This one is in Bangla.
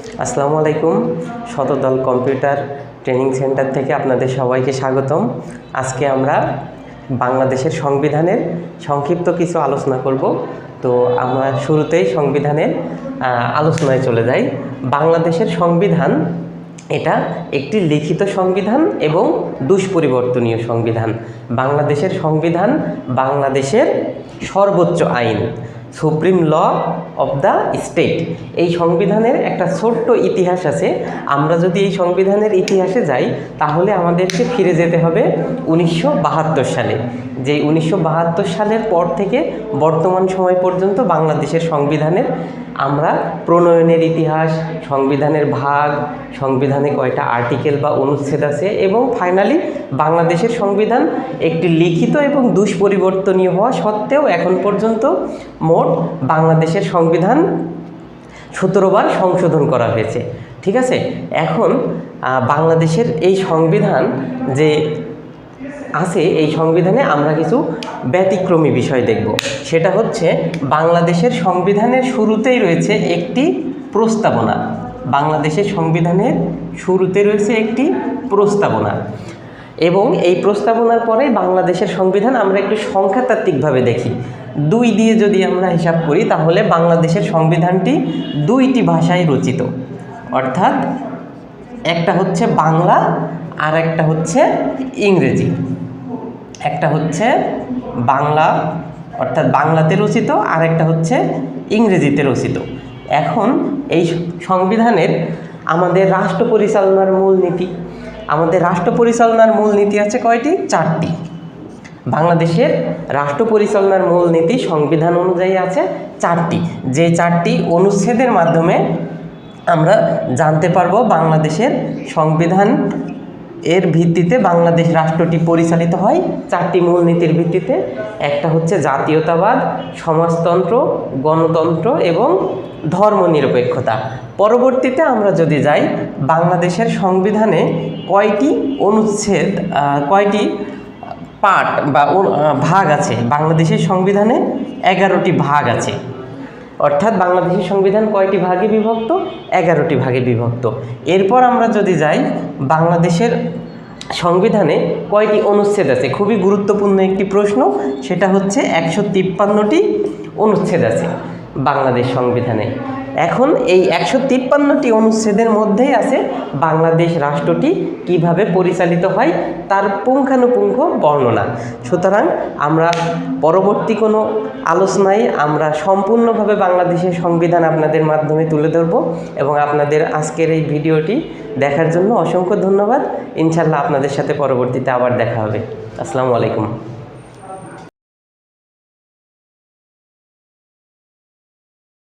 আসসালামু আলাইকুম। শতদল কম্পিউটার ট্রেনিং সেন্টার থেকে আপনাদের সবাইকে স্বাগতম। আজকে আমরা বাংলাদেশের সংবিধানের সংক্ষিপ্ত কিছু আলোচনা করব। তো আমরা শুরুতেই সংবিধানের আলোচনায় চলে যাই। বাংলাদেশের সংবিধান এটা একটি লিখিত সংবিধান এবং দুষ্পরিবর্তনীয় সংবিধান। বাংলাদেশের সংবিধান বাংলাদেশের সর্বোচ্চ আইন, supreme law of the state. এই সংবিধানের একটা ছোট্ট ইতিহাস আছে। আমরা যদি এই সংবিধানের ইতিহাসে যাই তাহলে আমাদেরকে ফিরে যেতে হবে 1972 সালে। যে 1972 সালের পর থেকে বর্তমান সময় পর্যন্ত বাংলাদেশের সংবিধানের আমরা প্রণয়নের ইতিহাস, সংবিধানের ভাগ, সংবিধানে কয়টা আর্টিকেল বা অনুচ্ছেদ আছে, এবং ফাইনালি বাংলাদেশের সংবিধান একটি লিখিত এবং দুষ্পরিবর্তনীয় হওয়া সত্ত্বেও এখন পর্যন্ত মোট বাংলাদেশের সংবিধান 17 বার সংশোধন করা হয়েছে। ঠিক আছে, এখন বাংলাদেশের এই সংবিধান যে আছে, এই সংবিধানে আমরা কিছু ব্যতিক্রমী বিষয় দেখব। সেটা হচ্ছে বাংলাদেশের সংবিধানের শুরুতেই রয়েছে একটি প্রস্তাবনা। বাংলাদেশের সংবিধানের শুরুতে রয়েছে একটি প্রস্তাবনা, এবং এই প্রস্তাবনার পরে বাংলাদেশের সংবিধান আমরা একটু সংখ্যাতাত্ত্বিকভাবে দেখি। 2 দিয়ে যদি আমরা হিসাব করি তাহলে বাংলাদেশের সংবিধানটি 2টি ভাষায় রচিত, অর্থাৎ একটা হচ্ছে বাংলা আর একটা হচ্ছে ইংরেজি। একটা হচ্ছে বাংলা অর্থাৎ বাংলাতে রচিত, আর একটা হচ্ছে ইংরেজিতে রচিত। এখন এই সংবিধানের আমাদের রাষ্ট্র পরিচালনার মূলনীতি, আমাদের রাষ্ট্র পরিচালনার মূলনীতি আছে কয়টি? 4টি। বাংলাদেশের রাষ্ট্র পরিচালনার মূলনীতি সংবিধান অনুযায়ী আছে 4টি। যে 4টি অনুচ্ছেদের মাধ্যমে আমরা জানতে পারবো বাংলাদেশের সংবিধান এর ভিত্তিতে বাংলাদেশ রাষ্ট্রটি পরিচালিত হয় 4টি মূলনীতির ভিত্তিতে। একটা হচ্ছে জাতীয়তাবাদ, সমাজতন্ত্র, গণতন্ত্র এবং ধর্মনিরপেক্ষতা। পরবর্তীতে আমরা যদি যাই, বাংলাদেশের সংবিধানে কয়টি অনুচ্ছেদ, কয়টি পার্ট বা ভাগ আছে? বাংলাদেশের সংবিধানে 11টি ভাগ আছে। অর্থাৎ বাংলাদেশের সংবিধান কয়টি ভাগে বিভক্ত? 11টি ভাগে বিভক্ত। এরপর আমরা যদি যাই, বাংলাদেশের সংবিধানে কয়টি অনুচ্ছেদ আছে? খুবই গুরুত্বপূর্ণ একটি প্রশ্ন। সেটা হচ্ছে 153টি অনুচ্ছেদ আছে বাংলাদেশ সংবিধানে। এখন এই 153টি অনুচ্ছেদের মধ্যেই আছে বাংলাদেশ রাষ্ট্রটি কিভাবে পরিচালিত হয় তার পুঙ্খানুপুঙ্খ বর্ণনা। সুতরাং আমরা পরবর্তী কোনো আলোচনায় আমরা সম্পূর্ণভাবে বাংলাদেশের সংবিধান আপনাদের মাধ্যমে তুলে ধরব, এবং আপনাদের আজকের এই ভিডিওটি দেখার জন্য অসংখ্য ধন্যবাদ। ইনশাআল্লাহ আপনাদের সাথে পরবর্তীতে আবার দেখা হবে। আসসালামু আলাইকুম।